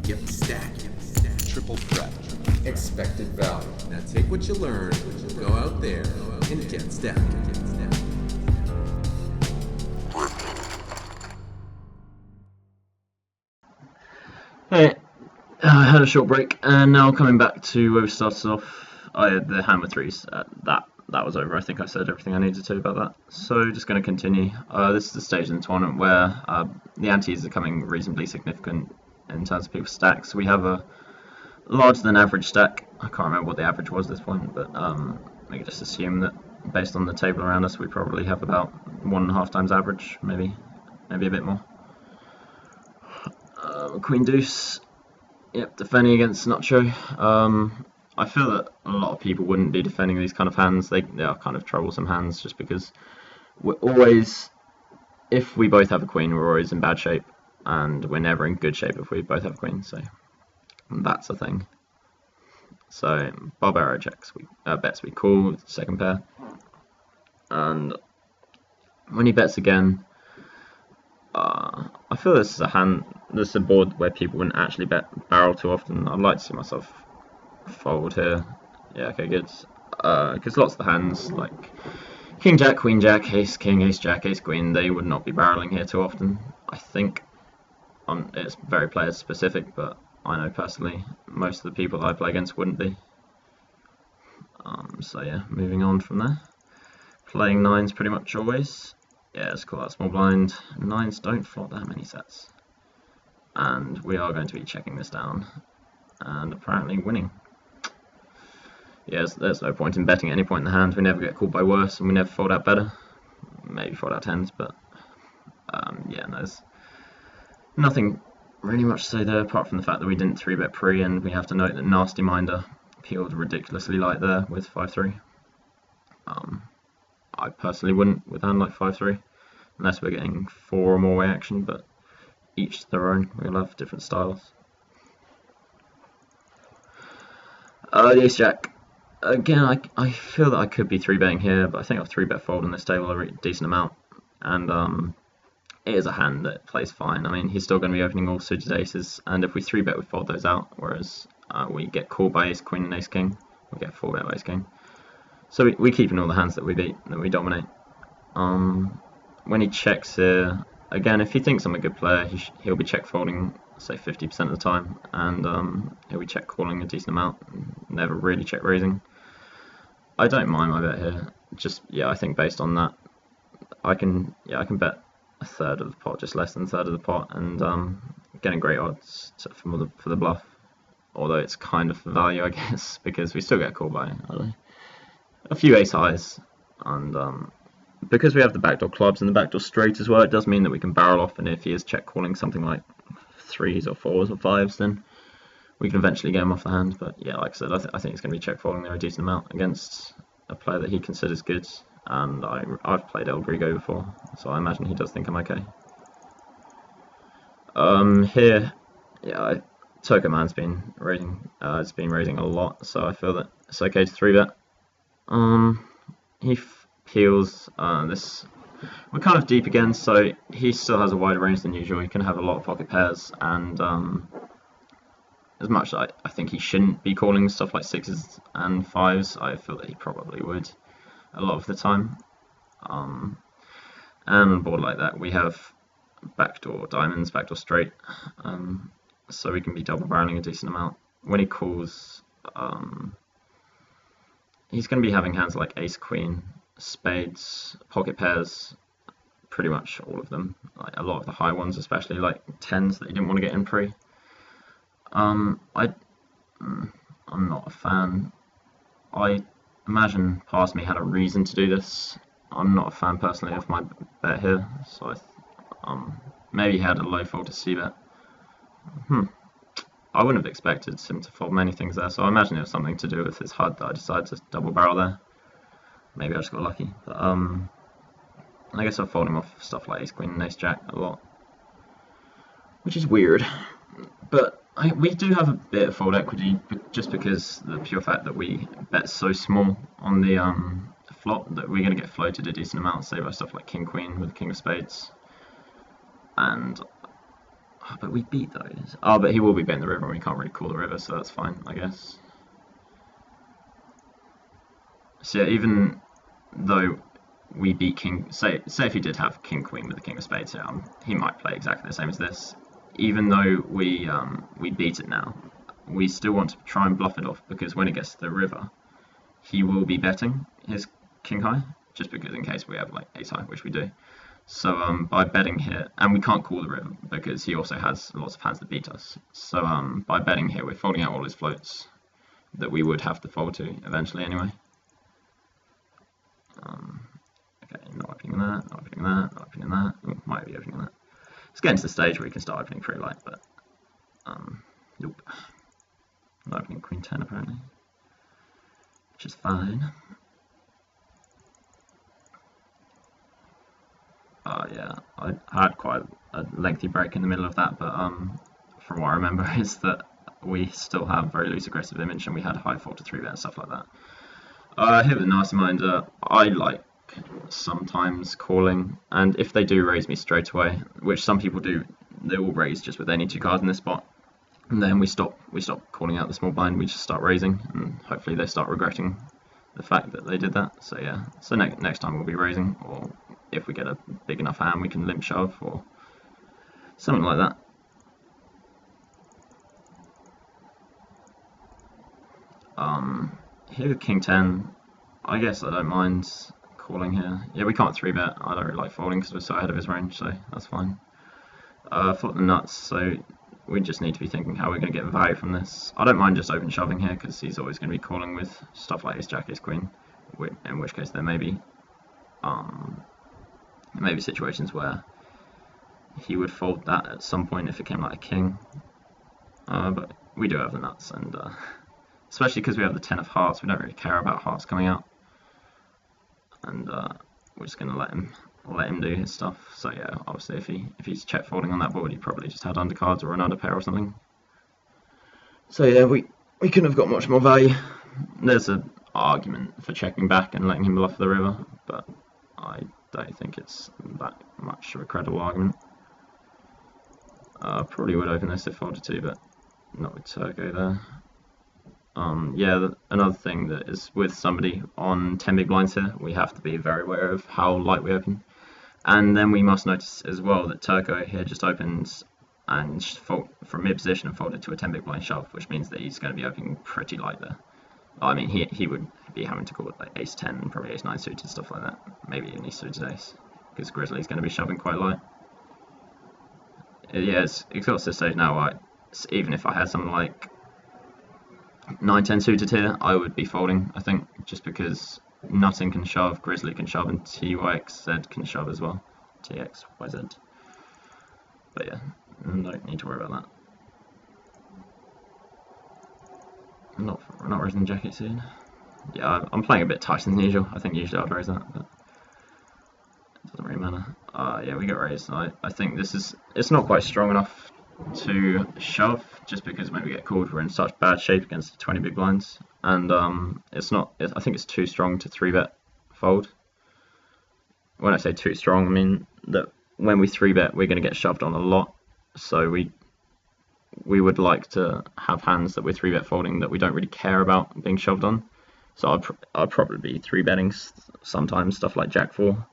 Yep, stack. Triple threat. Expected value. Now take what you learn, go out there, and get stacked. Hey, I had a short break, and now coming back to where we started off. I had the hammer threes. That was over. I think I said everything I needed to about that. So just going to continue. This is the stage in the tournament where the antes are becoming reasonably significant in terms of people's stacks. We have a larger than average stack. I can't remember what the average was at this point, but we can just assume that based on the table around us, we probably have about 1.5 times average, maybe a bit more. Queen deuce. Yep, defending against Nacho. I feel that a lot of people wouldn't be defending these kind of hands. They are kind of troublesome hands just because we're always, if we both have a queen, we're always in bad shape, and we're never in good shape if we both have a queen, so that's a thing. So Barbaro checks, bets we call, second pair, and when he bets again, I feel this is a board where people wouldn't actually bet barrel too often. I'd like to see myself fold here. Yeah, okay, good. Because lots of the hands, like King Jack, Queen Jack, Ace King, Ace Jack, Ace Queen, they would not be barreling here too often. I think it's very player specific, but I know personally most of the people that I play against wouldn't be. So yeah, moving on from there. Playing nines pretty much always. Yeah, let's call that small blind. Nines don't flop that many sets. And we are going to be checking this down and apparently winning. Yes, there's no point in betting at any point in the hand. We never get called by worse and we never fold out better. Maybe fold out tens, but yeah, there's nothing really much to say there apart from the fact that we didn't 3-bet pre, and we have to note that Nasty Minder peeled ridiculously light there with 5-3. I personally wouldn't with a hand like 5-3 unless we're getting 4 or more way action, but each to their own. We'll have different styles. The Ace Jack. Again, I feel that I could be 3-betting here, but I think I've 3-bet fold on this table a decent amount, and it is a hand that plays fine. I mean, he's still going to be opening all suited aces, and if we 3-bet, we fold those out, whereas we get called by Ace Queen and Ace King. We get 4-bet by Ace King. So we keep in all the hands that we beat, that we dominate. When he checks here, again, if he thinks I'm a good player, he'll be check folding, say 50% of the time, and he'll be check calling a decent amount, never really check raising. I don't mind my bet here. Just I think based on that, I can bet a third of the pot, just less than a third of the pot, and getting great odds for the bluff. Although it's kind of for value, I guess, because we still get called by a few ace highs, and because we have the backdoor clubs and the backdoor straight as well, it does mean that we can barrel off, and if he is check calling something like 3s or 4s or 5s, then we can eventually get him off the hand. But yeah, like I said, I think he's going to be check folding there a decent amount against a player that he considers good, and I've played El Grigo before, so I imagine he does think I'm okay. Here, yeah, Toka Man's been raising, it's been raising a lot, so I feel that it's okay to 3-bet. He peels this. We're kind of deep again, so he still has a wider range than usual. He can have a lot of pocket pairs, and as much as I think he shouldn't be calling stuff like 6s and 5s, I feel that he probably would a lot of the time. And on a board like that, we have backdoor diamonds, backdoor straight, so we can be double barreling a decent amount. When he calls, he's going to be having hands like ace queen, spades, pocket pairs, pretty much all of them, like a lot of the high ones, especially like 10s that he didn't want to get in pre. I'm not a fan. I imagine past me had a reason to do this. I'm not a fan personally of my bet here, so maybe he had a low fold to c-bet. I wouldn't have expected him to fold many things there, so I imagine it was something to do with his HUD that I decided to double barrel there. Maybe I just got lucky, but I guess I'll fold him off stuff like ace queen and ace jack a lot, which is weird. But we do have a bit of fold equity, just because the pure fact that we bet so small on the flop that we're going to get floated a decent amount, say by stuff like king queen with king of spades. And Oh, but we beat those. Oh, but he will be betting the river and we can't really call the river, so that's fine, I guess. So yeah, even though we beat king, say if he did have king queen with the king of spades here, he might play exactly the same as this. Even though we beat it now, we still want to try and bluff it off, because when it gets to the river, he will be betting his king high, just because in case we have like ace high, which we do. So by betting here, and we can't call the river because he also has lots of hands that beat us. So by betting here, we're folding out all his floats that we would have to fold to eventually anyway. Okay, not opening that, not opening that, not opening that. Ooh, might be opening that. It's getting to the stage where we can start opening pretty light, but nope. Not opening queen 10 apparently, which is fine. Yeah, I had quite a lengthy break in the middle of that, but from what I remember is that we still have very loose aggressive image, and we had high fold to 3-bet and stuff like that. Here with nasty mind, I like sometimes calling, and if they do raise me straight away, which some people do, they will raise just with any 2 cards in this spot, and then we stop calling out the small blind, we just start raising, and hopefully they start regretting the fact that they did that. So yeah, so next time we'll be raising, or if we get a big enough hand we can limp shove or something like that. Here with king 10, I guess I don't mind calling here. Yeah, we can't 3-bet. I don't really like folding because we're so ahead of his range, so that's fine. Thought the nuts, so we just need to be thinking how we're going to get value from this. I don't mind just open shoving here because he's always going to be calling with stuff like ace jack, ace queen, in which case there may be situations where he would fold that at some point if it came like a king. But we do have the nuts, and especially because we have the 10 of hearts, we don't really care about hearts coming out, and we're just going to let him do his stuff. So yeah, obviously if he's check folding on that board, he probably just had undercards or an underpair or something. So yeah, we couldn't have got much more value. There's an argument for checking back and letting him bluff the river, but I don't think it's that much of a credible argument. Probably would open this if folded to, but not with Turco there. Yeah, another thing that is with somebody on 10 big blinds here, we have to be very aware of how light we open. And then we must notice as well that Turco here just opens and fold from mid position and folded to a 10 big blind shove, which means that he's going to be opening pretty light there. I mean, he would be having to call it like ace 10 and probably ace 9 suited, stuff like that. Maybe even ace suited ace, because Grizzly's going to be shoving quite light. Yeah, it's got to the stage now where even if I had something like 9-10 suited here, I would be folding, I think, just because Nutting can shove, Grizzly can shove, and TYXZ can shove as well. TXYZ. But yeah, don't need to worry about that. I'm not raising the jacket soon. Yeah, I'm playing a bit tighter than usual. I think usually I'd raise that, but it doesn't really matter. Yeah, we get raised. I think it's not quite strong enough to shove, just because when we get called we're in such bad shape against the 20 big blinds, and I think it's too strong to 3-bet fold. When I say too strong, I mean that when we 3-bet we're going to get shoved on a lot, so we would like to have hands that we're 3-bet folding that we don't really care about being shoved on. So I'd probably be 3-betting sometimes stuff like Jack 4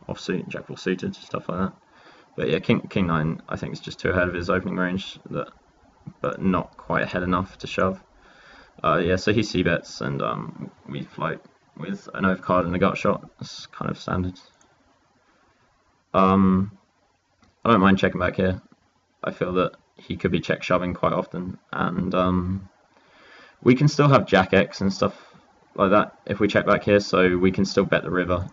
offsuit, Jack 4 suited, stuff like that. But yeah, King 9 I think is just too ahead of his opening range, but not quite ahead enough to shove. Yeah, so he c-bets and we float with an overcard and a gut shot. That's kind of standard. I don't mind checking back here. I feel that he could be check shoving quite often, and we can still have Jack X and stuff like that if we check back here, so we can still bet the river.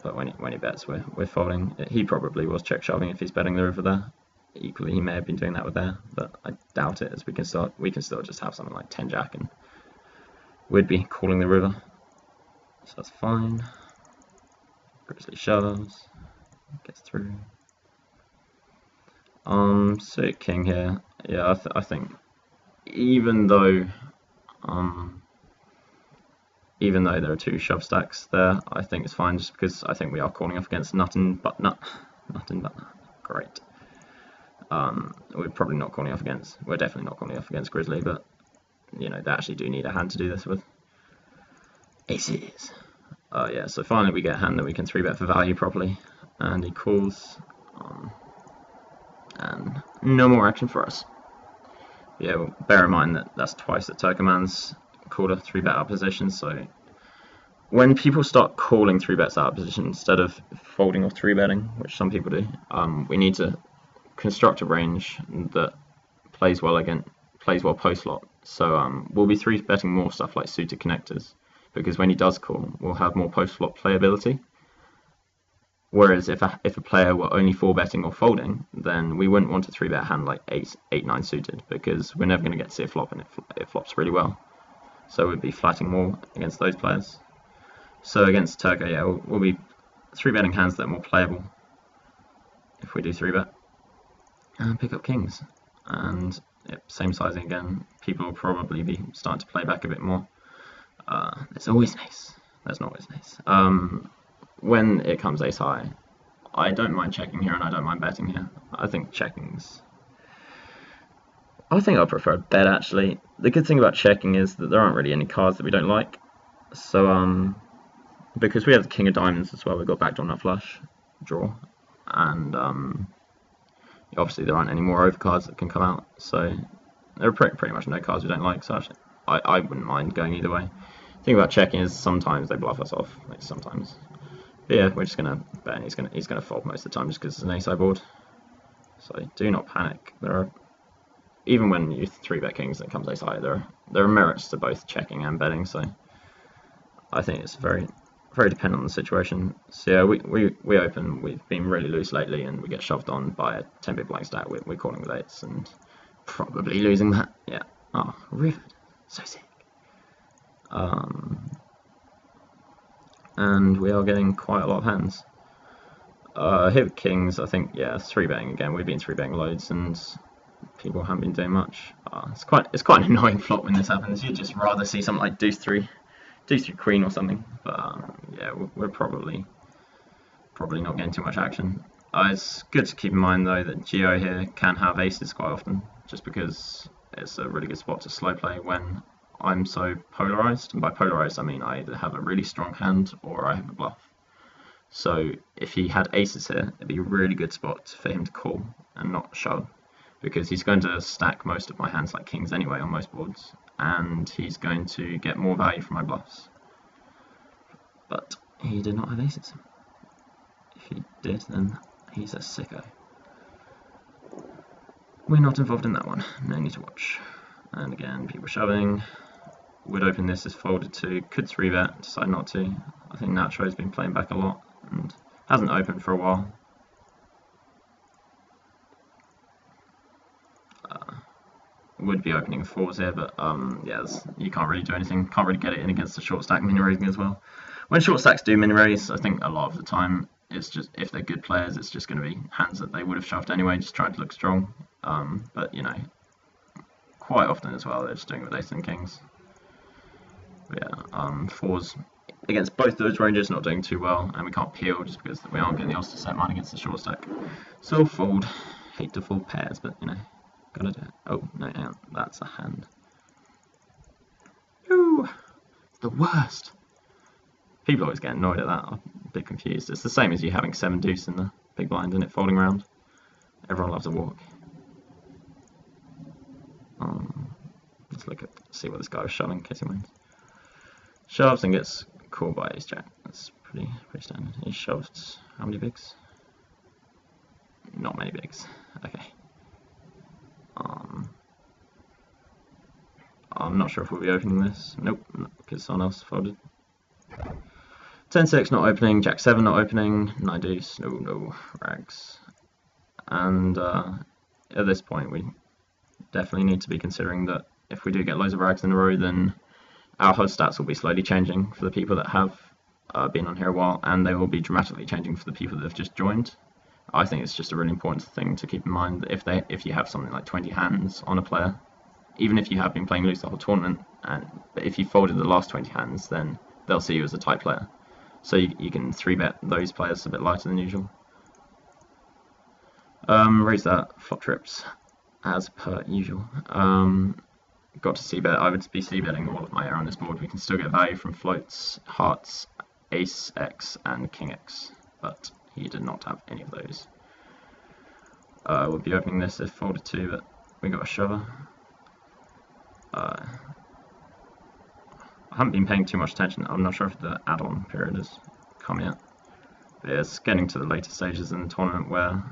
But when he bets, we're folding. He probably was check shoving if he's betting the river there. Equally, he may have been doing that with there, but I doubt it, as we can still just have something like 10 Jack and we'd be calling the river. So that's fine. Grizzly shoves, gets through. Suit King here. Yeah, I think even though there are 2 shove stacks there, I think it's fine, just because I think we are calling off against Nutting but great. We're probably not calling off against. We're definitely not calling off against Grizzly, but you know they actually do need a hand to do this with. Aces. Yeah. So finally we get a hand that we can 3-bet for value properly, and he calls, and no more action for us. Yeah. Well, bear in mind that that's twice that Turkoman's called a 3-bet out of position. So when people start calling 3-bets out of position instead of folding or 3-betting, which some people do, we need to construct a range that plays well post flop. So we'll be 3-betting more stuff like suited connectors, because when he does call, we'll have more post flop playability. Whereas if a player were only 4-betting or folding, then we wouldn't want a 3-bet hand like 8-9 suited, because we're never going to get to see a flop, and it flops really well. So we'd be flatting more against those players. So against Turco, yeah, we'll be 3-betting hands that are more playable if we do 3-bet. And pick up kings. And yep, same sizing again. People will probably be starting to play back a bit more. There's always an ace. There's not always an ace. When it comes ace high, I don't mind checking here and I don't mind betting here. I think checking's... I think I prefer a bet actually. The good thing about checking is that there aren't really any cards that we don't like. So because we have the king of diamonds as well, we've got backdoor nut flush draw, and obviously there aren't any more overcards that can come out, so there are pretty much no cards we don't like. So actually, I wouldn't mind going either way. The thing about checking is sometimes they bluff us off, like sometimes. But yeah, we're just gonna bet, and he's gonna fold most of the time just because it's an ace high board. So do not panic. Even when you 3-bet kings and it comes ace high, there are merits to both checking and betting. So I think it's very dependent on the situation. So yeah, we open. We've been really loose lately, and we get shoved on by a 10-bit blank stack. We're calling with eights and probably losing that. Yeah. Oh, rivered. So sick. And we are getting quite a lot of hands. Here with kings, I think, yeah, 3-betting again. We've been 3-betting loads, and people haven't been doing much. It's quite an annoying flop when this happens. You'd just rather see something like deuce 3 queen or something. But yeah, we're probably not getting too much action. It's good to keep in mind though that Geo here can have aces quite often, just because it's a really good spot to slow play when I'm so polarized. And by polarized I mean I either have a really strong hand or I have a bluff. So if he had aces here, it'd be a really good spot for him to call and not shove, because he's going to stack most of my hands like kings anyway on most boards, and he's going to get more value from my bluffs. But he did not have aces. If he did, then he's a sicko. We're not involved in that one. No need to watch. And again, people shoving. Would open this as folded to. Could 3-bet, decide not to. I think Nacho's been playing back a lot and hasn't opened for a while. Would be opening 4s here, but yeah, you can't really do anything. Can't really get it in against the short stack mini raising as well. When short stacks do mini raise, I think a lot of the time it's just, if they're good players, it's just going to be hands that they would have shoved anyway, just trying to look strong. But you know, quite often as well, they're just doing it with aces and kings. But yeah, 4s against both those ranges not doing too well, and we can't peel just because we aren't getting the odds to set mine against the short stack. So fold. Hate to fold pairs, but you know, gotta do it. Oh no, hang on, that's a hand. Ooh, the worst. People always get annoyed at that. I'm a bit confused. It's the same as you having 7 deuce in the big blind and it folding around. Everyone loves a walk. Let's see what this guy was shoving in case he wins. Shoves and gets called by ace jack. That's pretty standard. He shoved how many bigs? Not many bigs. Okay. I'm not sure if we'll be opening this. Nope, because someone else folded. 10-6 not opening, Jack 7 not opening, 9 deuce, no rags. And at this point we definitely need to be considering that if we do get loads of rags in a row, then our HUD stats will be slowly changing for the people that have been on here a while, and they will be dramatically changing for the people that have just joined. I think it's just a really important thing to keep in mind that if you have something like 20 hands on a player, even if you have been playing loose the whole tournament, but if you folded the last 20 hands, then they'll see you as a tight player. So you can 3-bet those players a bit lighter than usual. Raise that, flop trips, as per usual. Got to c-bet. I would be c-betting all of my air on this board. We can still get value from floats, hearts, ace x, and king x, but he did not have any of those. We'll be opening this if folded to, but we got a shover. I haven't been paying too much attention. I'm not sure if the add-on period has come yet. But yeah, it's getting to the later stages in the tournament where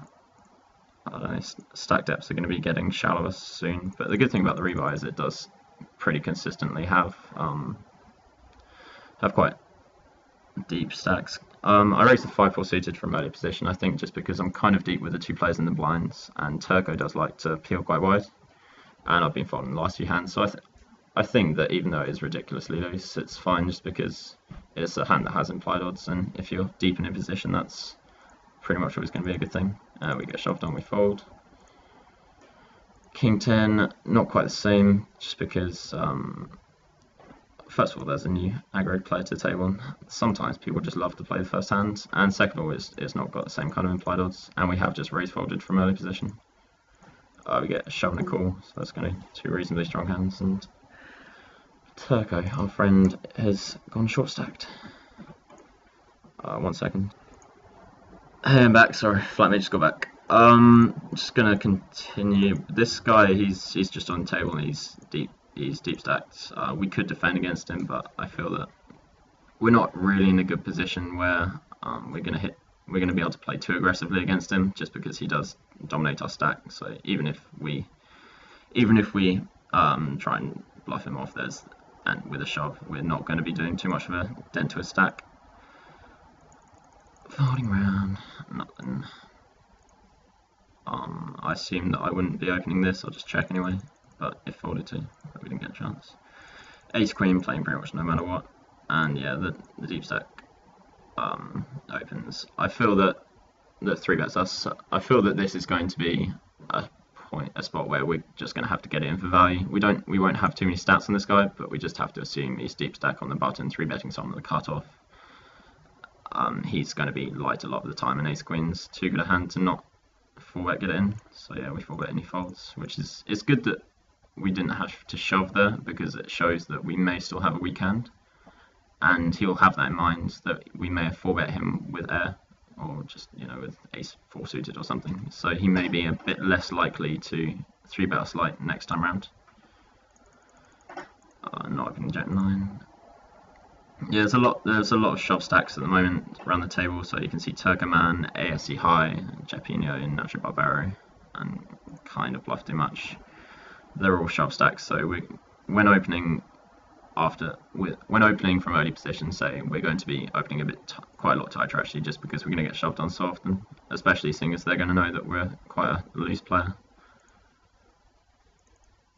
I don't know, stack depths are going to be getting shallower soon. But the good thing about the rebuy is it does pretty consistently have quite deep stacks. I raised the 5-4 suited from early position, I think, just because I'm kind of deep with the 2 players in the blinds, and Turco does like to peel quite wide, and I've been folding the last few hands, so I think that even though it is ridiculously loose, it's fine just because it's a hand that has implied odds, and if you're deep in a position, that's pretty much always going to be a good thing. We get shoved on, we fold. King 10, not quite the same, just because first of all, there's a new aggro player to the table, and sometimes people just love to play the first hand, and second of all, it's not got the same kind of implied odds, and we have just raise folded from early position. We get a shove and a call, so that's going to be 2 reasonably strong hands, and Turco, our friend, has gone short stacked. 1 second. Hey, I'm back, sorry, flatmate just got back. Just gonna continue. This guy, he's just on the table and he's deep stacked. We could defend against him, but I feel that we're not really in a good position where we're gonna be able to play too aggressively against him, just because he does dominate our stack. So even if we try and bluff him off, and with a shove, we're not going to be doing too much of a dent to his stack. Folding round, nothing. I assume that I wouldn't be opening this, I'll just check anyway, but if folded to, but we didn't get a chance. Ace queen playing pretty much no matter what, and yeah, the deep stack opens. I feel that the 3-bets us. I feel that this is going to be a spot where we're just going to have to get it in for value. We won't have too many stats on this guy, but we just have to assume he's deep stack on the button, 3-betting some of the cutoff. He's going to be light a lot of the time, and ace queen's too good a hand to not 4-bet get it in. So yeah, we 4-bet and he folds, which is, it's good that we didn't have to shove there, because it shows that we may still have a weak hand, and he'll have that in mind, that we may have 4-bet him with air, or just, you know, with ace 4 suited or something. So he may be a bit less likely to 3-bet us light next time round. Not opening jack 9. Yeah, there's a lot of shove stacks at the moment around the table, so you can see Turkoman, ASC High, Jepino, and Nacho Barbaro, and kind of Bluff Too Much. They're all shove stacks, so when opening from early position, say, we're going to be opening quite a lot tighter actually, just because we're going to get shoved on so often, especially seeing as they're going to know that we're quite a loose player.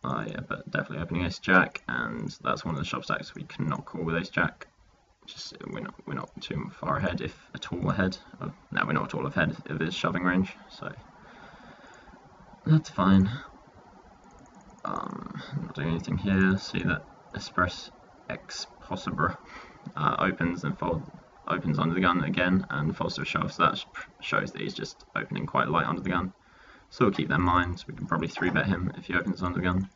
Yeah, but definitely opening ace jack, and that's one of the shove stacks we cannot call with ace jack. Just we're not too far ahead, if at all ahead. No, we're not at all ahead of his shoving range, so that's fine. Not doing anything here. See that Express X Possible opens under the gun again and folds to a shove, so that shows that he's just opening quite light under the gun. So we'll keep that in mind. We can probably 3-bet him if he opens under the gun.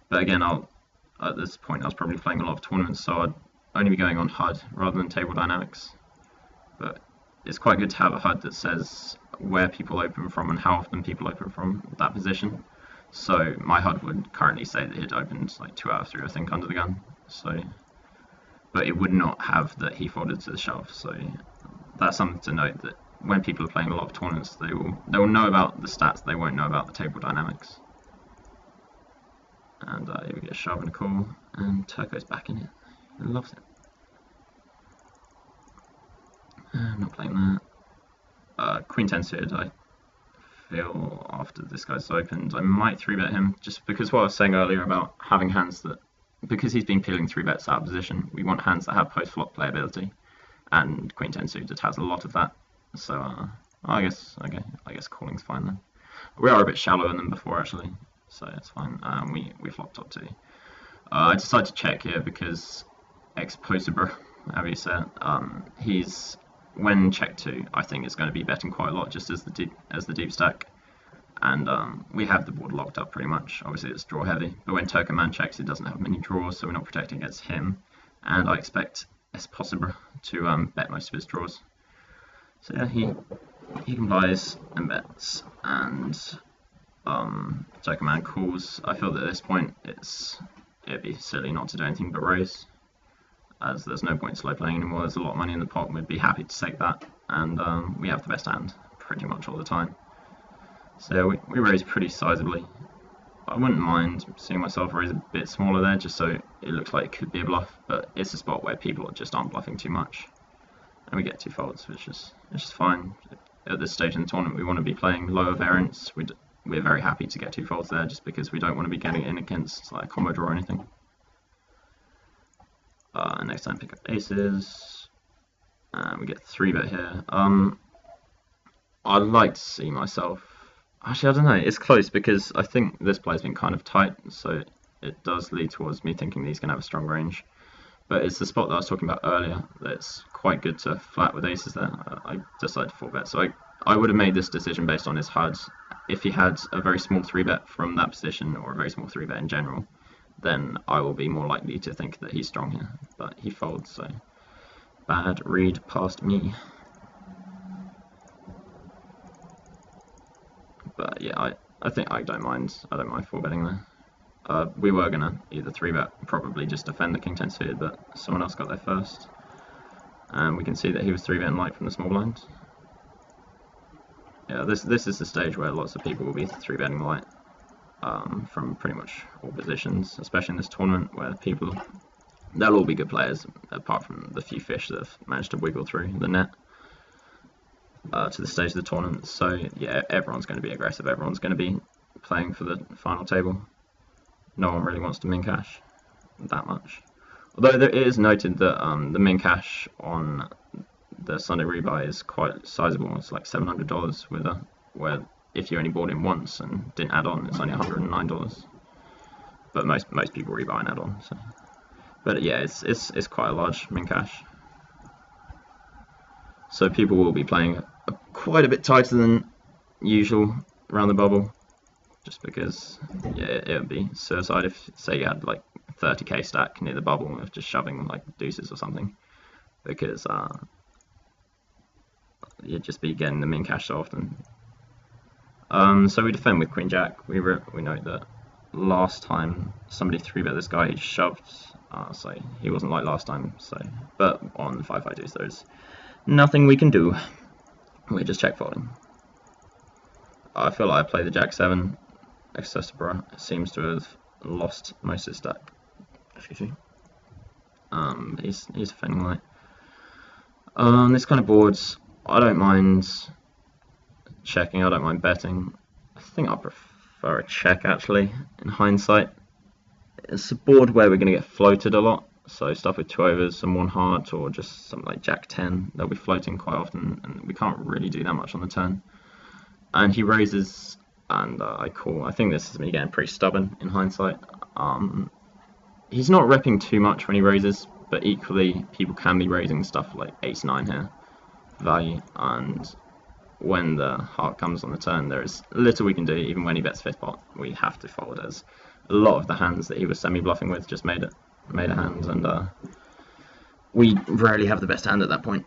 But again, at this point I was probably playing a lot of tournaments, so I'd only be going on HUD rather than table dynamics. But it's quite good to have a HUD that says where people open from and how often people open from that position. So my HUD would currently say that he'd opened like 2 out of 3, I think, under the gun. So, but it would not have that he folded to the shove. So that's something to note, that when people are playing a lot of tournaments, they will know about the stats, they won't know about the table dynamics. And here we get a shove and a call, and Turco's back in it. He loves it. I'm not playing that. Queen 10 suited, I feel after this guy's opened, I might 3-bet him, just because what I was saying earlier about having hands that, because he's been peeling 3-bets out of position, we want hands that have post-flop playability, and Queen 10 suited has a lot of that. So I guess calling's fine then. We are a bit shallower than before actually, so it's fine. We flopped top 2. I decided to check here because Exposable, however you say it, he's, when check 2, I think it's going to be betting quite a lot, just as the deep stack. and we have the board locked up pretty much. Obviously it's draw heavy, but when Token Man checks, it doesn't have many draws, so we're not protecting against him, and I expect it's possible to bet most of his draws. So yeah, he complies and bets, and Token Man calls. I feel that at this point it'd be silly not to do anything but raise, as there's no point slow playing anymore. There's a lot of money in the pot, and we'd be happy to take that, and we have the best hand pretty much all the time. So we raise pretty sizably. I wouldn't mind seeing myself raise a bit smaller there, just so it looks like it could be a bluff, but it's a spot where people just aren't bluffing too much, and we get 2 folds, which is fine. At this stage in the tournament, we want to be playing lower variance. We're very happy to get 2 folds there, just because we don't want to be getting in against like a combo draw or anything. Next time, pick up aces, and we get 3-bet here. I'd like to see myself. Actually, I don't know. It's close because I think this play's been kind of tight, so it does lead towards me thinking that he's going to have a strong range. But it's the spot that I was talking about earlier that's quite good to flat with aces there. I decided to 4-bet, so I would have made this decision based on his HUD. If he had a very small 3-bet from that position, or a very small 3-bet in general, then I will be more likely to think that he's strong here. But he folds, so bad read past me. But yeah, I think I don't mind 4-betting there. We were gonna either 3-bet, probably just defend the king-10 suited, but someone else got there first, and we can see that he was 3-betting light from the small blind. Yeah, this is the stage where lots of people will be 3-betting light from pretty much all positions, especially in this tournament where they'll all be good players apart from the few fish that have managed to wiggle through the net to the stage of the tournament. So yeah, everyone's going to be aggressive, everyone's going to be playing for the final table. No one really wants to min cash that much, although it is noted that the min cash on the Sunday rebuy is quite sizable. It's like $700 where if you only bought in once and didn't add on, it's only $109. But most people rebuy and add on. So, but yeah, it's quite a large min cash. So people will be playing quite a bit tighter than usual around the bubble, just because yeah, it would be suicide if, say, you had like 30k stack near the bubble of just shoving like deuces or something, because you'd just be getting the min cash so often. So we defend with Queen Jack. We note that last time somebody 3-bet this guy, he shoved, so he wasn't like last time. So, but on 5-5 deuce, there's nothing we can do. We're just check folding. I feel like I play the Jack 7. Accessible seems to have lost most of his stack. Excuse me. He's defending light. This kind of boards, I don't mind checking, I don't mind betting. I think I prefer a check actually, in hindsight. It's a board where we're going to get floated a lot, so stuff with 2 overs and 1 heart, or just something like Jack 10, they'll be floating quite often, and we can't really do that much on the turn. And he raises, and I call. I think this is me getting pretty stubborn in hindsight. He's not repping too much when he raises, but equally people can be raising stuff like ace-9 here, value, and when the heart comes on the turn, there is little we can do. Even when he bets 5th pot, we have to fold, as a lot of the hands that he was semi-bluffing with just made a hand, and we rarely have the best hand at that point.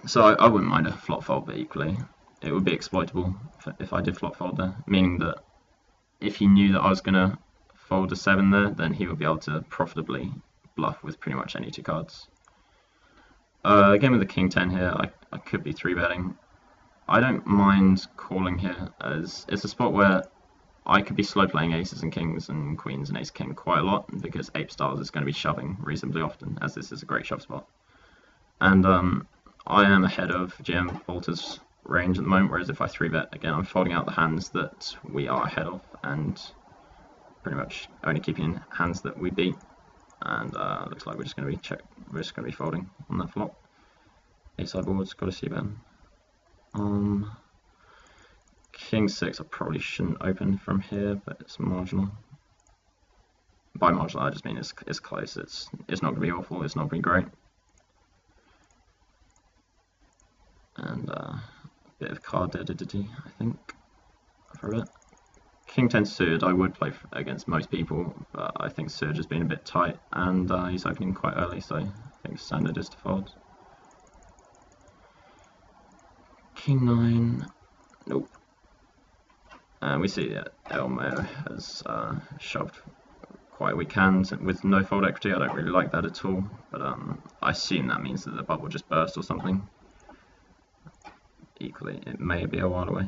So I wouldn't mind a flop fold, but equally it would be exploitable if I did flop fold there, meaning that if he knew that I was going to fold a 7 there, then he would be able to profitably bluff with pretty much any 2 cards. Again with the king 10 here, I could be 3-betting. I don't mind calling here, as it's a spot where I could be slow playing aces and kings and queens and ace king quite a lot, because ape styles is going to be shoving reasonably often, as this is a great shove spot. And I am ahead of GM Volta's range at the moment, whereas if I 3-bet, again, I'm folding out the hands that we are ahead of, and pretty much only keeping hands that we beat. And looks like we're just going to be folding on that flop. Ace side boards, got to see them. King 6 I probably shouldn't open from here, but it's marginal. By marginal I just mean it's close. It's not going to be awful, it's not going to be great. And a bit of card deadity, I think. for a bit. King 10 suited I would play against most people, but I think suited has been a bit tight, and he's opening quite early, so I think standard is to fold. King 9, nope. And we see that Elmo has shoved quite a weak hand with no fold equity. I don't really like that at all, but I assume that means that the bubble just burst or something. Equally, it may be a while away.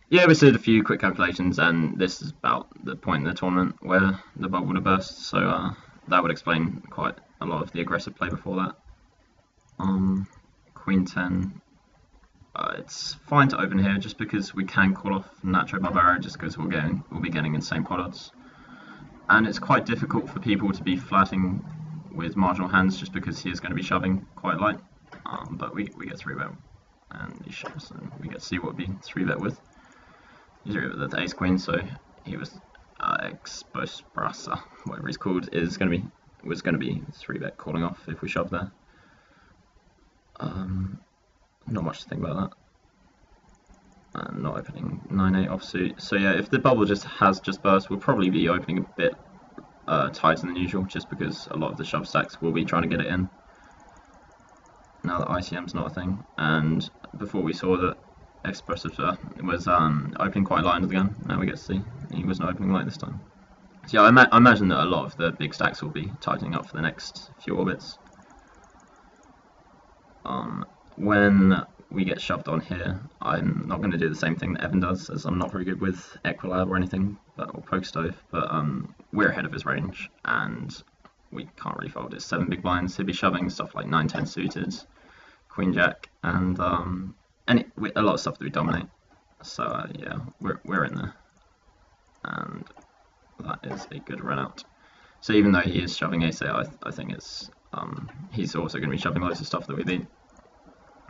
Yeah, we did a few quick calculations, and this is about the point in the tournament where the bubble would have burst, so that would explain quite a lot of the aggressive play before that. Queen 10, it's fine to open here just because we can call off Nacho Barbaro just because we'll be getting insane pot odds. And it's quite difficult for people to be flatting with marginal hands just because he is going to be shoving quite light. But we get 3-bet and he shoves, and we get to see what we 3-bet with. He's 3-bet with the ace queen, so he was Exposbrasa, whatever he's called, was going to be 3-bet calling off if we shove there. Not much to think about that. And not opening 9-8 offsuit. So yeah, if the bubble has just burst, we'll probably be opening a bit tighter than usual, just because a lot of the shove stacks will be trying to get it in. Now that ICM's not a thing, and before we saw that Expressive was opening quite light under the gun. Now we get to see he wasn't opening light this time. So yeah, I imagine that a lot of the big stacks will be tightening up for the next few orbits. When we get shoved on here, I'm not going to do the same thing that Evan does, as I'm not very good with Equilab or anything, or PokerStars, but we're ahead of his range, and we can't really fold. It's 7 big blinds. He'll be shoving stuff like 9-10 suited, Queen Jack, and a lot of stuff that we dominate. So yeah, we're in there, and that is a good run out. So even though he is shoving ace-8, I think it's he's also going to be shoving loads of stuff that we beat.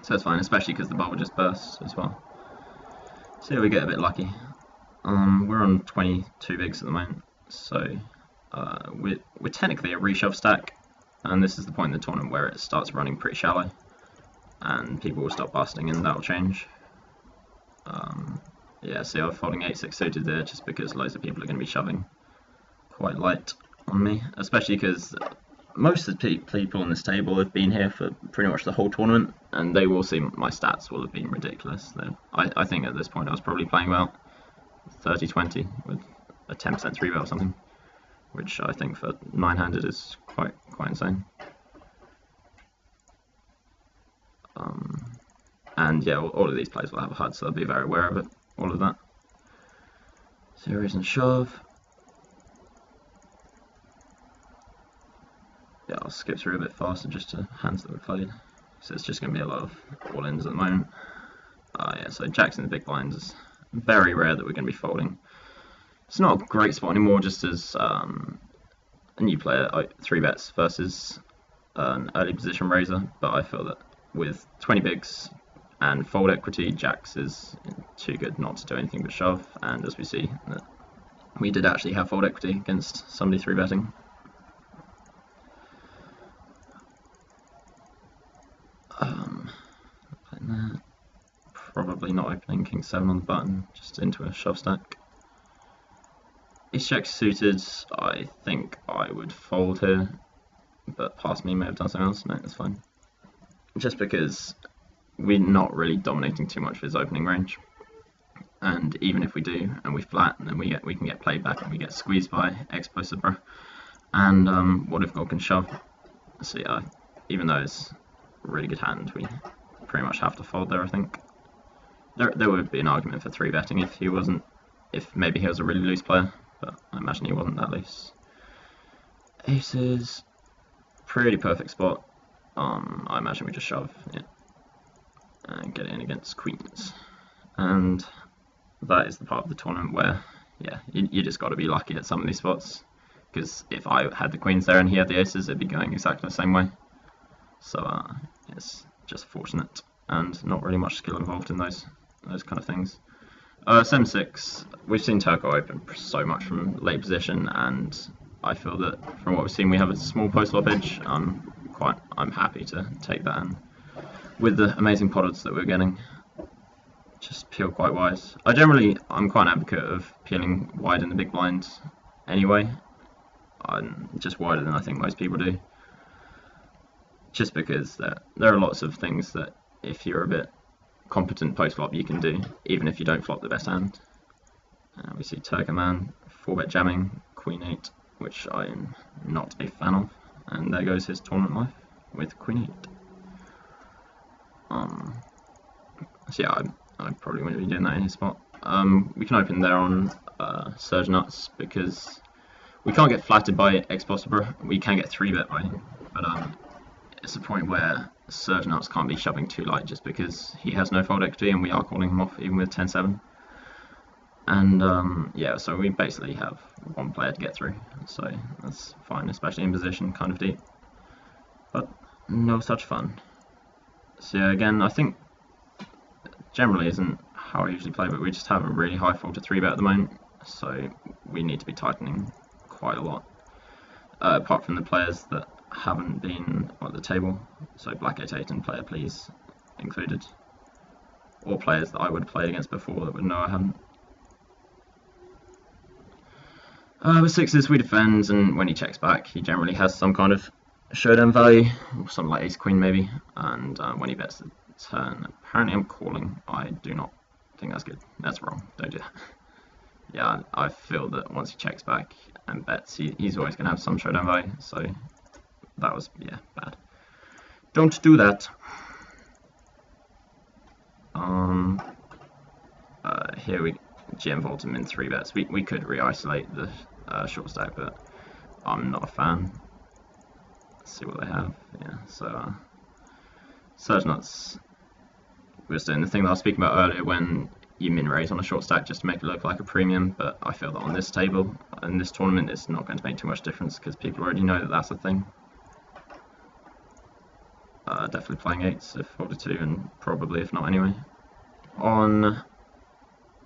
So it's fine, especially because the bubble just bursts as well. So yeah, we get a bit lucky. We're on 22 bigs at the moment, so we're technically a reshove stack, and this is the point in the tournament where it starts running pretty shallow, and people will stop busting, and that'll change. Yeah, see, I'm folding 8-6 suited there just because loads of people are going to be shoving quite light on me, especially because most of the people on this table have been here for pretty much the whole tournament, and they will see my stats will have been ridiculous. I think at this point I was probably playing about 30-20 with a 10% 3-bet or something, which I think for 9-handed is quite insane. And yeah, all of these plays will have a HUD, so I'll be very aware of it, all of that. Series and shove. Yeah, I'll skip through a bit faster just to hands that we played. So it's just going to be a lot of all-ins at the moment. Yeah, so jacks in the big blinds is very rare that we're going to be folding. It's not a great spot anymore, just as a new player, 3-bets versus an early position raiser, but I feel that with 20 bigs and fold equity, jacks is too good not to do anything but shove, and as we see, that we did actually have fold equity against somebody 3-betting. Probably not opening King 7 on the button, just into a shove stack. Ace Jack suited, I think I would fold here, but past me may have done something else. No, that's fine. Just because we're not really dominating too much of his opening range, and even if we do and we flat, then we can get played back and we get squeezed by Exposbrasa. And what if God can shove? So yeah, even though it's a really good hand, we pretty much have to fold there. I think there would be an argument for 3-betting if maybe he was a really loose player, but I imagine he wasn't that loose. Aces, pretty perfect spot. I imagine we just shove, yeah, and get in against queens, and that is the part of the tournament where, yeah, you just got to be lucky at some of these spots, because if I had the queens there and he had the aces, it'd be going exactly the same way. So it's just fortunate, and not really much skill involved in those kind of things. 7-6, we've seen Turco open so much from late position, and I feel that from what we've seen, we have a small post-flop edge. I'm happy to take that, and with the amazing pot odds that we're getting, just peel quite wide. I'm quite an advocate of peeling wide in the big blinds anyway. I'm just wider than I think most people do. Just because there are lots of things that if you're a bit competent post-flop you can do, even if you don't flop the best hand. We see Turkoman, 4-bet jamming, Queen 8, which I am not a fan of. And there goes his tournament life with Queen 8. So yeah, I probably wouldn't be doing that in his spot. We can open there on Surge Nuts because we can't get flattered by Expositobra. We can get 3-bet by him, but it's a point where Surge Nuts can't be shoving too light just because he has no fold equity and we are calling him off even with 10-7. And yeah, so we basically have one player to get through, so that's fine, especially in position, kind of deep, but no such fun. So yeah, again, I think generally isn't how I usually play, but we just have a really high fold to 3-bet at the moment, so we need to be tightening quite a lot, apart from the players that haven't been at the table, so Black 8-8 and Player Please included, or players that I would have played against before that would know I hadn't. With 6s we defend, and when he checks back he generally has some kind of showdown value, or something like Ace Queen maybe, and when he bets the turn, apparently I'm calling. I do not think that's good. That's wrong. Don't do that. Yeah, I feel that once he checks back and bets, he's always going to have some showdown value, so that was, yeah, bad. Don't do that. Here we GM vault him in 3-bets. We could re-isolate the short stack, but I'm not a fan. Let's see what they have. Yeah, so Surge Nuts. We're just doing the thing that I was speaking about earlier when you min raise on a short stack just to make it look like a premium, but I feel that on this table, in this tournament, it's not going to make too much difference because people already know that that's a thing. Definitely playing 8s if folded 2, and probably if not anyway. On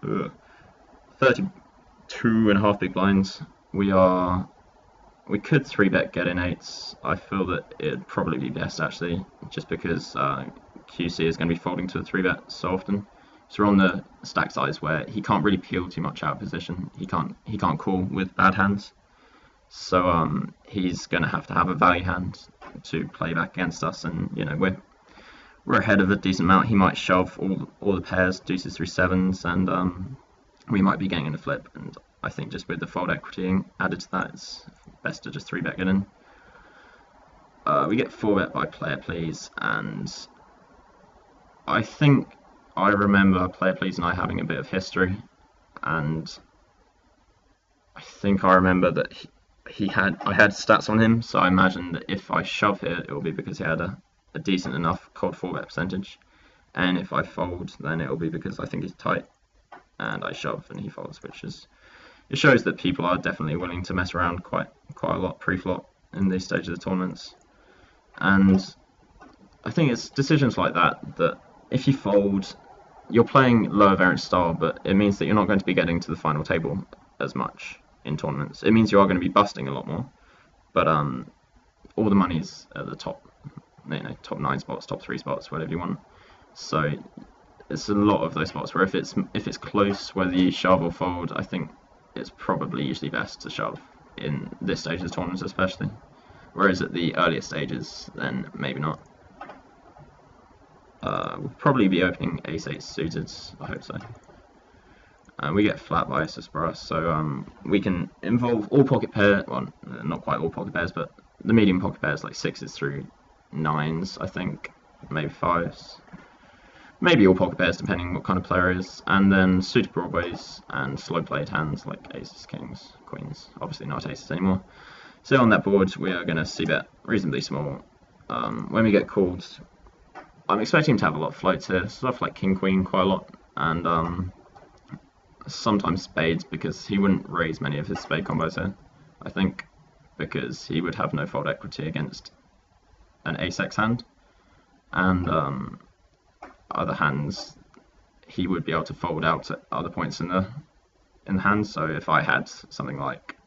32.5 big blinds, we could 3-bet get in 8s. I feel that it'd probably be best actually, just because QC is going to be folding to the 3-bet so often. So we're on the stack size where he can't really peel too much out of position. He can't call with bad hands. So he's going to have a value hand to play back against us, and you know we're ahead of a decent amount. He might shove all the pairs, deuces through 7s, and we might be getting in a flip. And I think just with the fold equity added to that, it's best to just 3-bet get in. We get 4-bet by Player Please, and I think I remember Player Please and I having a bit of history, and I think I remember that I had stats on him, so I imagine that if I shove here, it will be because he had a decent enough cold 4-bet percentage, and if I fold, then it will be because I think he's tight, and I shove and he folds, it shows that people are definitely willing to mess around quite a lot pre-flop in these stages of the tournaments, and I think it's decisions like that if you fold, you're playing lower variance style, but it means that you're not going to be getting to the final table as much in tournaments. It means you are going to be busting a lot more, but all the money's at the top, top 9 spots, top 3 spots, whatever you want. So it's a lot of those spots where if it's close, whether you shove or fold, I think it's probably usually best to shove in this stage of the tournaments especially. Whereas at the earlier stages, then maybe not. We'll probably be opening ace-8 suited, I hope so. We get flat by Expositobra, so we can involve all pocket pairs, well, not quite all pocket pairs, but the medium pocket pairs like 6s through 9s, I think, maybe 5s, maybe all pocket pairs depending what kind of player it is, and then suited broadways and slow played hands like aces, kings, queens, obviously not aces anymore. So on that board we are going to c-bet reasonably small. When we get called, I'm expecting him to have a lot of floats here, stuff like king, queen quite a lot, and sometimes spades, because he wouldn't raise many of his spade combos here, I think, because he would have no fold equity against an ace-x hand, and other hands he would be able to fold out at other points in the hand. So if I had something like,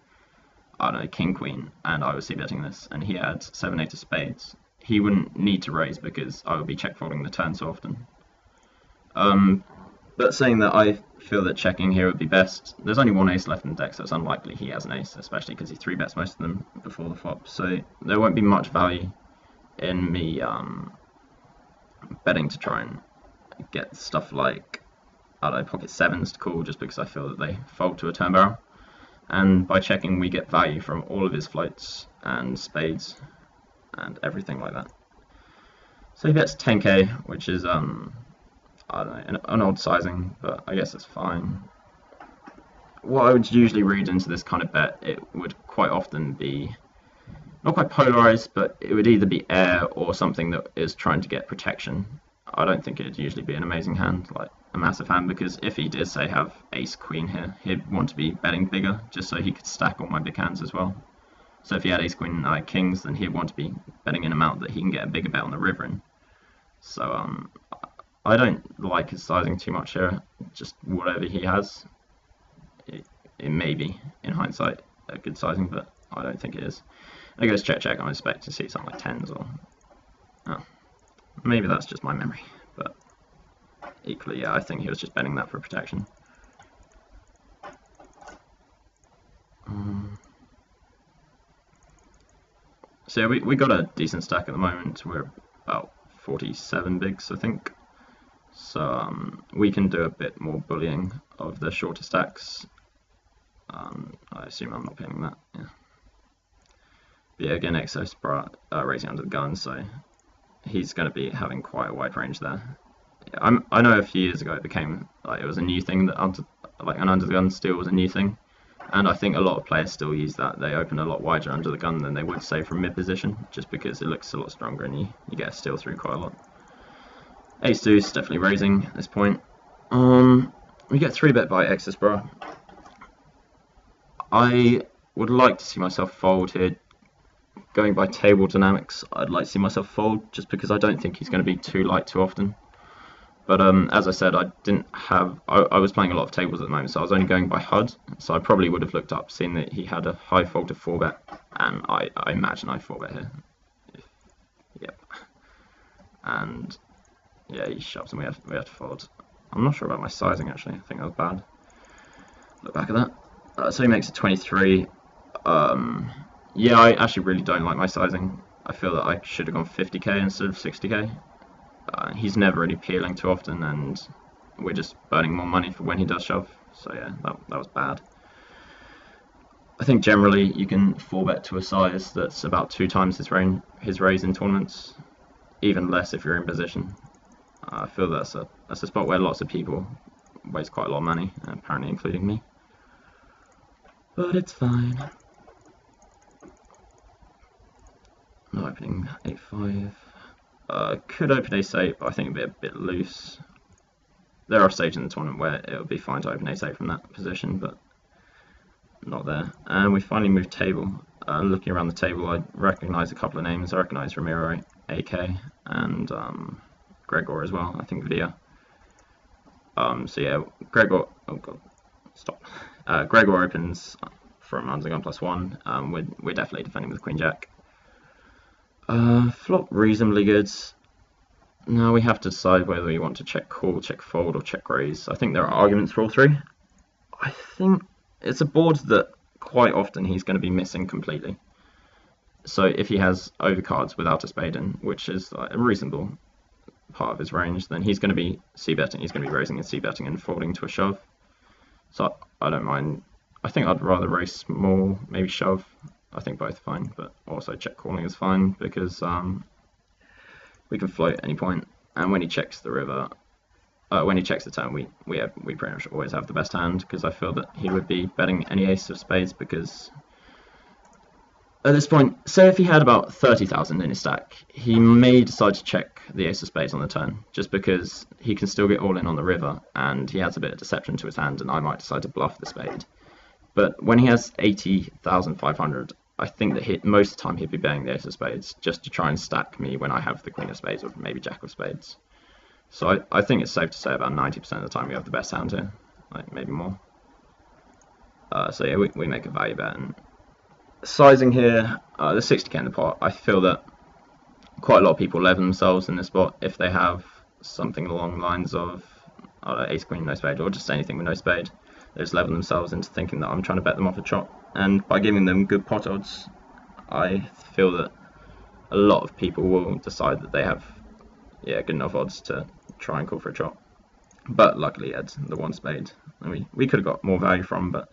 I don't know, king, queen, and I was c-betting this, and he had 7-8 of spades, he wouldn't need to raise because I would be check folding the turn so often. But saying that, I feel that checking here would be best. There's only one ace left in the deck, so it's unlikely he has an ace, especially because he 3-bets most of them before the flop. So there won't be much value in me betting to try and get stuff like, I don't know, pocket sevens to call, just because I feel that they fold to a turn barrel. And by checking, we get value from all of his floats and spades and everything like that. So he bets 10k, which is I don't know, an odd sizing, but I guess it's fine. What I would usually read into this kind of bet, it would quite often be not quite polarized, but it would either be air or something that is trying to get protection. I don't think it'd usually be an amazing hand, like a massive hand, because if he did, say, have ace queen here, he'd want to be betting bigger just so he could stack all my big hands as well. So if he had ace queen kings, then he'd want to be betting an amount that he can get a bigger bet on the river in. So I don't like his sizing too much here. Just whatever he has, it may be, in hindsight, a good sizing, but I don't think it is. And it goes check check. I expect to see something like tens, or maybe that's just my memory. But equally, yeah, I think he was just betting that for protection. So yeah, we got a decent stack at the moment. We're about 47 bigs, I think. So we can do a bit more bullying of the shorter stacks. I assume I'm not pinning that. Yeah. But yeah, again, Exos raising under the gun, so he's going to be having quite a wide range there. I know a few years ago it became like it was a new thing that an under the gun steal was a new thing, and I think a lot of players still use that. They open a lot wider under the gun than they would say from mid position, just because it looks a lot stronger and you get a steal through quite a lot. Ace deuce definitely raising at this point. We get 3-bet by Exos bro. I would like to see myself fold here. Going by table dynamics, I'd like to see myself fold just because I don't think he's going to be too light too often. But as I said, I was playing a lot of tables at the moment, so I was only going by HUD. So I probably would have looked up, seen that he had a high fold to 4-bet, and I imagine I 4-bet here. Yep. And yeah, he shoves and we have to fold. I'm not sure about my sizing actually. I think that was bad. Look back at that. So he makes it 23. Yeah, I actually really don't like my sizing. I feel that I should have gone 50k instead of 60k. He's never really peeling too often, and we're just burning more money for when he does shove. So yeah, that was bad. I think generally you can 4-bet to a size that's about 2 times his raise in tournaments, even less if you're in position. I feel that's a spot where lots of people waste quite a lot of money, apparently including me. But it's fine. Not opening 8-5. Could open ace-8, but I think it'd be a bit loose. There are stages in the tournament where it would be fine to open ace-8 from that position, but not there. And we finally moved table. Looking around the table, I recognise a couple of names. I recognise Ramiro, AK, and Gregor as well, I think Via. So yeah, Gregor, oh god, stop. Gregor opens from under the gun +1. We're definitely defending with Queen Jack. Flop reasonably good. Now we have to decide whether we want to check call, check fold, or check raise. I think there are arguments for all three. I think it's a board that quite often he's going to be missing completely. So if he has overcards without a spade in, which is like a reasonable part of his range, then he's going to be c-betting. He's going to be raising and c-betting and folding to a shove. So I don't mind. I think I'd rather raise small, maybe shove. I think both are fine, but also check calling is fine because we can float at any point. And when he checks the river, when he checks the turn, we pretty much always have the best hand, because I feel that he would be betting any ace of spades, because at this point, say if he had about 30,000 in his stack, he may decide to check the ace of spades on the turn, just because he can still get all in on the river, and he has a bit of deception to his hand, and I might decide to bluff the spade. But when he has 80,500, I think that most of the time he'd be betting the ace of spades, just to try and stack me when I have the queen of spades, or maybe jack of spades. So I think it's safe to say about 90% of the time we have the best hand here, like maybe more. So yeah, we make a value bet. And sizing here, the 60k in the pot, I feel that quite a lot of people level themselves in this spot if they have something along the lines of, ace queen no spade, or just anything with no spade. They just level themselves into thinking that I'm trying to bet them off a chop, and by giving them good pot odds, I feel that a lot of people will decide that they have good enough odds to try and call for a chop. But luckily he had the one spade, and we could have got more value from, but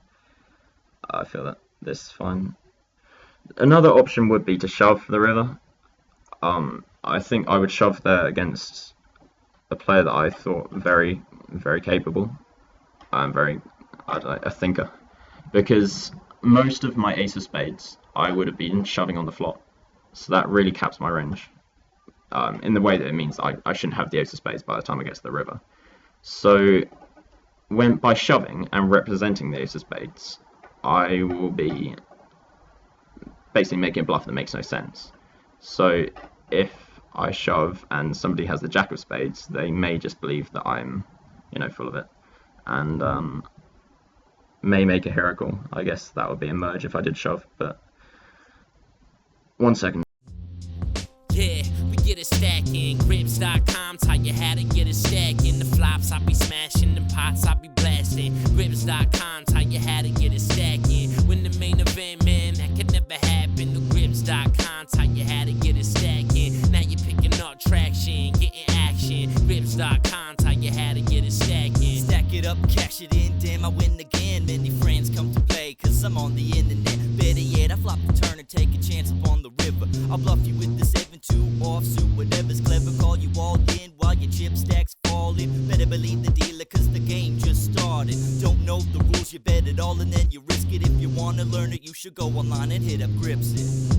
I feel that this is fine. Another option would be to shove for the river. I think I would shove there against a player that I thought very, very capable. A thinker. Because most of my ace of spades, I would have been shoving on the flop. So that really caps my range. In the way that it means I shouldn't have the ace of spades by the time I get to the river. So by shoving and representing the ace of spades, I will be basically making a bluff that makes no sense. So if I shove and somebody has the jack of spades, they may just believe that I'm, full of it, and may make a hero call. I guess that would be a merge if I did shove, but 1 second. Yeah, we get it stacking. Grips.com, tell you how to get it stacking. The flops I be smashing, the pots I be blasting. Grips.com, tell you how to get it stacking. When the main event, man, that could never happen. The Grips.com, tell you how to get it stacking. Now you're picking up traction, getting action. Grips.com, tell you how to get it stacking. Stack it up, cash it in, damn I win again. Many friends come to play, cause I'm on the internet. Better yet, I flop the turn and take a chance upon the river. I'll bluff you with the 7-2 offsuit, whatever's clever, call you all in while your chip stacks falling. Better believe the dealer, cause the game just started. Don't know the rules, you bet it all and then you risk it. If you wanna learn it, you should go online and hit up Gripsit.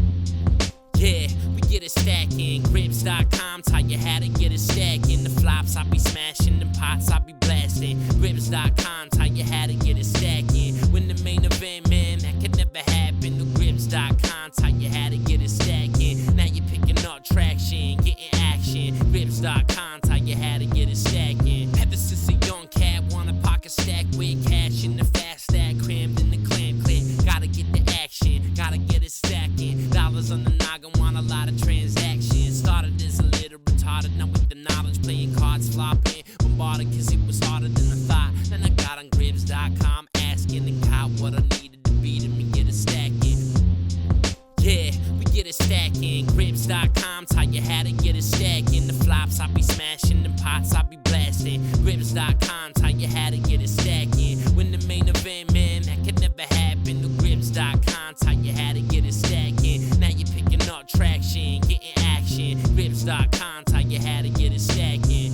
Yeah, we get it stacking. Grips.com, tell you how to get it stacking. The flops I be smashing, the pots I be blasting. Grips.com, tell you how to get it stacking. When the main event, man, that could never happen. The Grips.com, tell you how to get it stacking. Now you're picking up traction, getting action. Grips.com, tell you how to get it stacking. Ever since a young cat, want a pocket stack with cash in the fast stack, crammed in the clam clip. Gotta get the action, gotta get it stacking. Dollars on the noggin, want a lot of transactions. Started as a little retarded, now with the knowledge, playing cards, flopping, bombarded cause it was harder than I thought. Then I got on Grips.com, asking and got what I needed to beat him and get it stacking. Yeah, we get it stacking. Grips.com, tell you how to get it stacking. The flops I be smashing, the pots I be blasting. Grips.com, tell you how to get it stacking. When the main event, man, that could never happen. The Grips.com, tell you how to get it stacking. Now you're picking up traction, getting action. Grips.com, tell you how to get it stacking.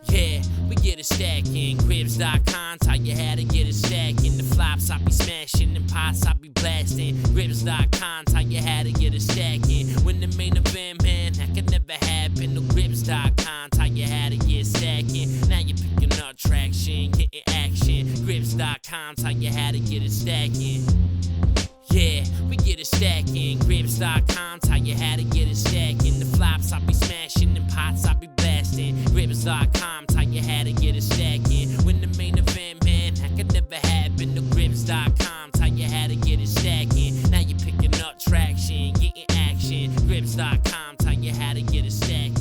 Yeah, we get it stacking. Grips.com, tell you how to get it stacking. The flops I be smashing, the pots I be blasting. Grips.com, tell you how to get it stacking. When the main event, man, that could never happen. The Grips.com, tell you how to get stacking. Now you're picking up traction, getting action. Grips.com, tell you how to get it stacking. Yeah, we get it stacking. Grips.com, tell you how to get it stacking. The flops I be smashing, the pots I be blasting. Grips.com, tell you how to get it stacking. When the main event, man, that could never happen. The Grips.com, tell you how to get it stacking. Now you're picking up traction, getting action. Grips.com, tell you how to get it stacking.